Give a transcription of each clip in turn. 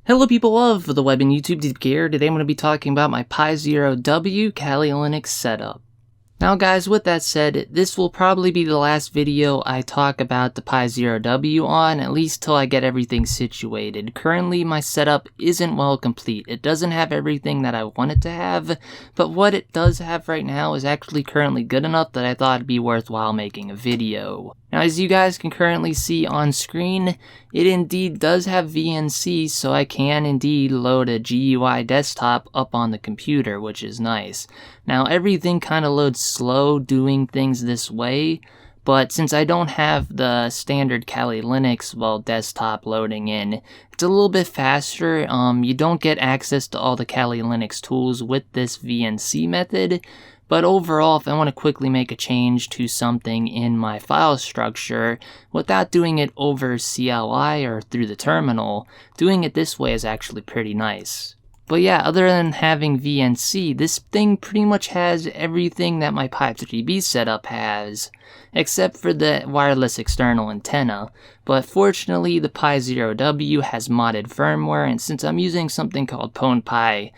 Hello people of the web and YouTube, Deep here. Today I'm going to be talking about my Pi Zero W Kali Linux setup. Now guys, with that said, this will probably be the last video I talk about the Pi Zero W on, at least till I get everything situated. Currently my setup isn't well complete. It doesn't have everything that I want it to have, but what it does have right now is actually currently good enough that I thought it'd be worthwhile making a video. Now as you guys can currently see on screen, it indeed does have VNC, so I can indeed load a GUI desktop up on the computer, which is nice. Now everything kind of loads slow doing things this way, but since I don't have the standard Kali Linux desktop loading in, it's a little bit faster. You don't get access to all the Kali Linux tools with this VNC method. But overall, if I want to quickly make a change to something in my file structure without doing it over CLI or through the terminal, doing it this way is actually pretty nice. But yeah, other than having VNC, this thing pretty much has everything that my Pi 3B setup has, except for the wireless external antenna. But fortunately, the Pi Zero W has modded firmware, and since I'm using something called PwnPi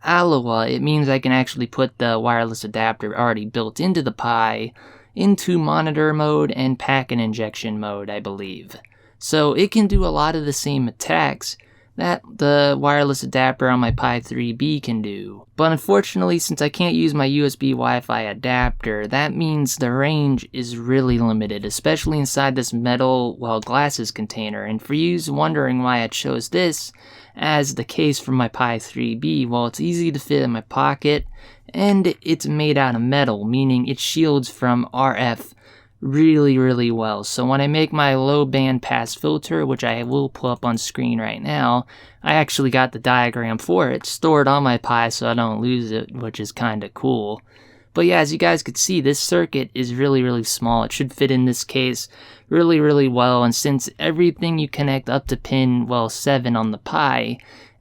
Alloa, it means I can actually put the wireless adapter already built into the Pi into monitor mode and packet injection mode, I believe. So it can do a lot of the same attacks that the wireless adapter on my Pi 3B can do. But unfortunately, since I can't use my USB Wi-Fi adapter, that means the range is really limited, especially inside this metal, glasses container. And for you wondering why I chose this as the case for my Pi 3B, well, it's easy to fit in my pocket, and it's made out of metal, meaning it shields from RF really well. So when I make my low band pass filter, which I will pull up on screen right now, I actually got the diagram for it stored on my Pi so I don't lose it, which is kinda cool. But yeah, as you guys could see, this circuit is really small. It should fit in this case really well, and since everything you connect up to pin 7 on the Pi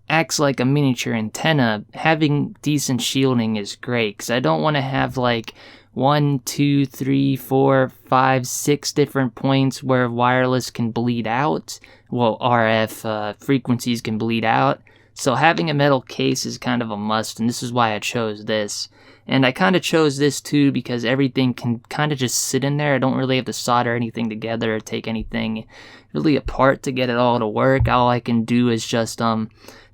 acts like a miniature antenna, having decent shielding is great, because I don't want to have 1, 2, 3, 4, 5, 6 different points where wireless can bleed out. RF frequencies can bleed out. So having a metal case is kind of a must, and this is why I chose this. And I kind of chose this too because everything can kind of just sit in there. I don't really have to solder anything together or take anything really apart to get it all to work. All I can do is just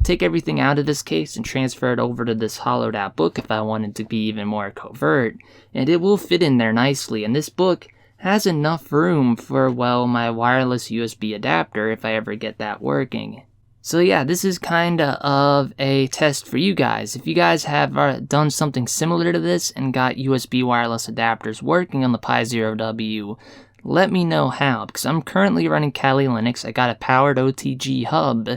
take everything out of this case and transfer it over to this hollowed out book if I wanted to be even more covert. And it will fit in there nicely. And this book has enough room for, my wireless USB adapter if I ever get that working. So yeah, this is kinda of a test for you guys. If you guys have done something similar to this and got USB wireless adapters working on the Pi Zero W, let me know how, because I'm currently running Kali Linux. I got a powered OTG hub,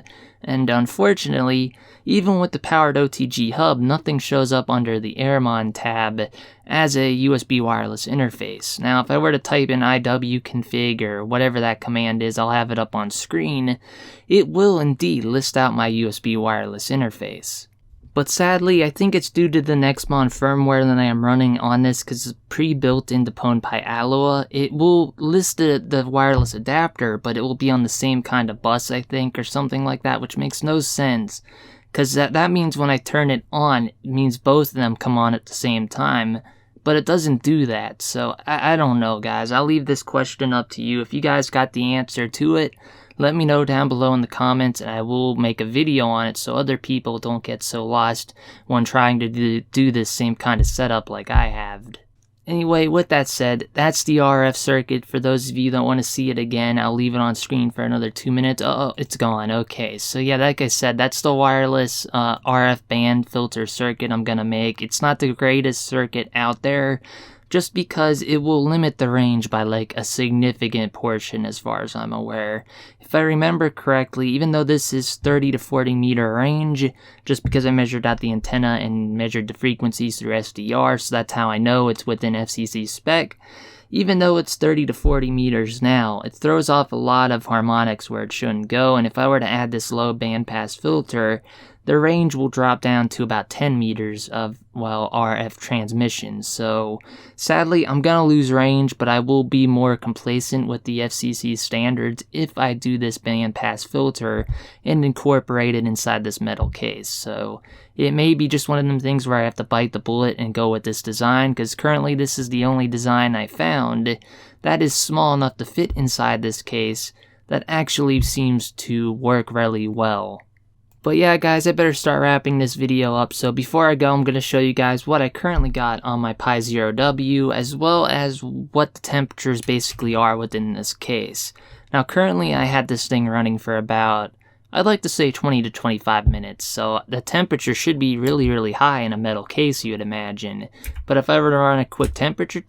and unfortunately, even with the powered OTG hub, nothing shows up under the Airmon tab as a USB wireless interface. Now, if I were to type in iwconfig or whatever that command is, I'll have it up on screen, it will indeed list out my USB wireless interface. But sadly, I think it's due to the Nexmon firmware that I am running on this, because it's pre-built into PwnPi Alloa. It will list the wireless adapter, but it will be on the same kind of bus, I think, or something like that, which makes no sense. Because that means when I turn it on, it means both of them come on at the same time. But it doesn't do that, so I don't know, guys. I'll leave this question up to you. If you guys got the answer to it, let me know down below in the comments, and I will make a video on it so other people don't get so lost when trying to do this same kind of setup like I have. Anyway, with that said, that's the RF circuit. For those of you that want to see it again, I'll leave it on screen for another 2 minutes. Oh, it's gone. Okay, so yeah, like I said, that's the wireless RF band filter circuit I'm going to make. It's not the greatest circuit out there, just because it will limit the range by a significant portion as far as I'm aware. If I remember correctly, even though this is 30 to 40 meter range, just because I measured out the antenna and measured the frequencies through SDR, so that's how I know it's within FCC spec, even though it's 30 to 40 meters now, it throws off a lot of harmonics where it shouldn't go, and if I were to add this low bandpass filter, the range will drop down to about 10 meters of, well, RF transmission. So sadly, I'm gonna lose range, but I will be more complacent with the FCC standards if I do this bandpass filter and incorporate it inside this metal case. So it may be just one of them things where I have to bite the bullet and go with this design, because currently this is the only design I found that is small enough to fit inside this case that actually seems to work really well. But yeah guys, I better start wrapping this video up, so before I go I'm going to show you guys what I currently got on my Pi Zero W, as well as what the temperatures basically are within this case. Now currently I had this thing running for about, I'd like to say 20 to 25 minutes, so the temperature should be really high in a metal case, you would imagine. But if I were to run a quick temperature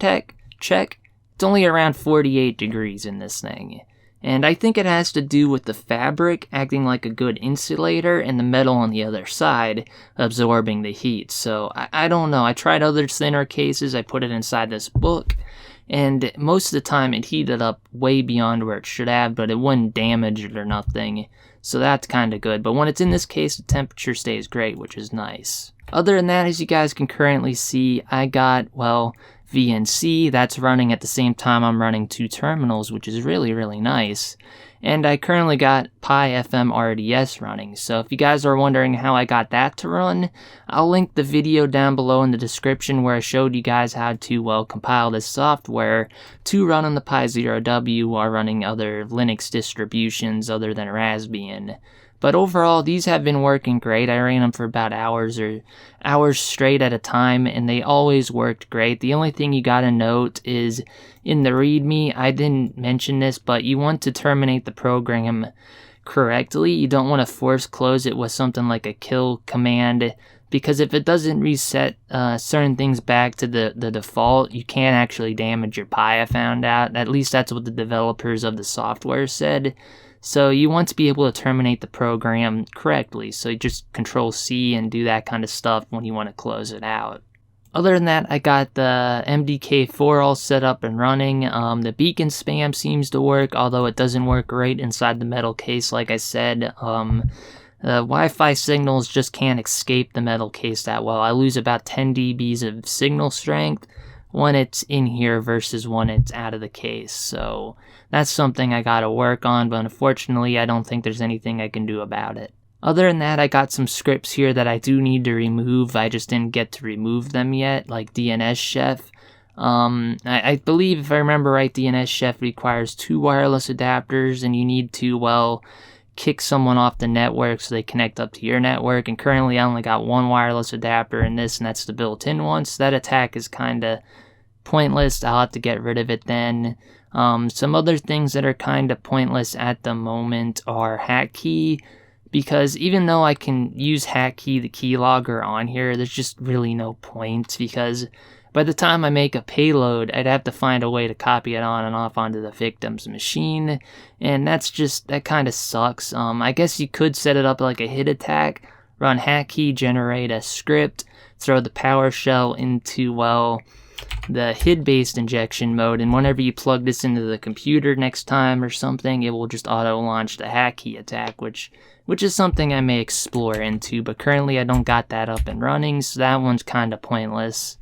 check, it's only around 48 degrees in this thing. And I think it has to do with the fabric acting like a good insulator and the metal on the other side absorbing the heat. So I don't know. I tried other thinner cases. I put it inside this book, and most of the time it heated up way beyond where it should have, but it wouldn't damage it or nothing. So that's kind of good. But when it's in this case, the temperature stays great, which is nice. Other than that, as you guys can currently see, I got, well, VNC, that's running at the same time I'm running 2 terminals, which is really nice. And I currently got Pi FM RDS running, so if you guys are wondering how I got that to run, I'll link the video down below in the description where I showed you guys how to, well, compile this software to run on the Pi Zero W while running other Linux distributions other than Raspbian. But overall, these have been working great. I ran them for about hours straight at a time, and they always worked great. The only thing you gotta note is in the README, I didn't mention this, but you want to terminate the program correctly. You don't want to force close it with something like a kill command, because if it doesn't reset certain things back to the default, you can actually damage your Pi, I found out. At least that's what the developers of the software said. So you want to be able to terminate the program correctly. So you just Control C and do that kind of stuff when you want to close it out. Other than that, I got the MDK4 all set up and running. The beacon spam seems to work, although it doesn't work right inside the metal case, like I said. The Wi-Fi signals just can't escape the metal case that well. I lose about 10 dBs of signal strength when it's in here versus when it's out of the case. So that's something I gotta work on, but unfortunately I don't think there's anything I can do about it. Other than that, I got some scripts here that I do need to remove. I just didn't get to remove them yet, like DNS Chef. I believe, if I remember right, DNS Chef requires 2 wireless adapters, and you need to, well, kick someone off the network so they connect up to your network. And currently I only got 1 wireless adapter in this, and that's the built-in one, so that attack is kinda pointless. I'll have to get rid of it then. Some other things that are kind of pointless at the moment are Hatkey, because even though I can use Hatkey, the keylogger on here, there's just really no point, because by the time I make a payload, I'd have to find a way to copy it on and off onto the victim's machine, and that kind of sucks. I guess you could set it up like a hit attack, run Hatkey, generate a script, throw the PowerShell into, well, the HID-based injection mode, and whenever you plug this into the computer next time or something, it will just auto-launch the Hatkey attack, which is something I may explore into, but currently I don't got that up and running, so that one's kind of pointless.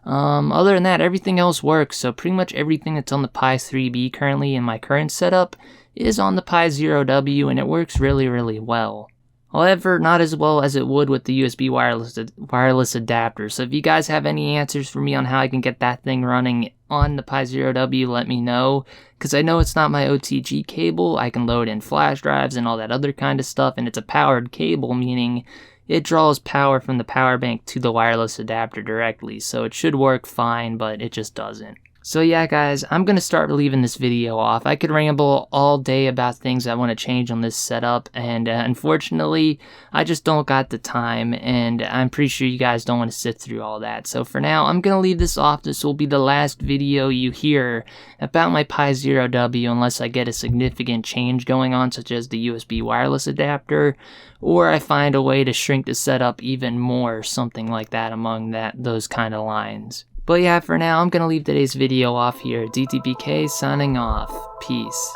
Other than that, everything else works, so pretty much everything that's on the Pi 3B currently in my current setup is on the Pi Zero W, and it works really well. However, not as well as it would with the USB wireless adapter. So if you guys have any answers for me on how I can get that thing running on the Pi Zero W, let me know. Because I know it's not my OTG cable. I can load in flash drives and all that other kind of stuff. And it's a powered cable, meaning it draws power from the power bank to the wireless adapter directly. So it should work fine, but it just doesn't. So yeah guys, I'm going to start leaving this video off. I could ramble all day about things I want to change on this setup, and unfortunately, I just don't got the time, and I'm pretty sure you guys don't want to sit through all that. So for now, I'm going to leave this off. This will be the last video you hear about my Pi Zero W unless I get a significant change going on, such as the USB wireless adapter, or I find a way to shrink the setup even more, something like that among those kind of lines. But yeah, for now, I'm gonna leave today's video off here. DTPK signing off. Peace.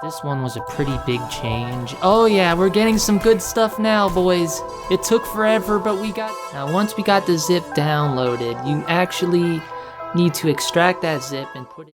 This one was a pretty big change. Oh yeah, we're getting some good stuff now, boys. It took forever, but we got... Now, once we got the zip downloaded, you actually need to extract that zip and put it...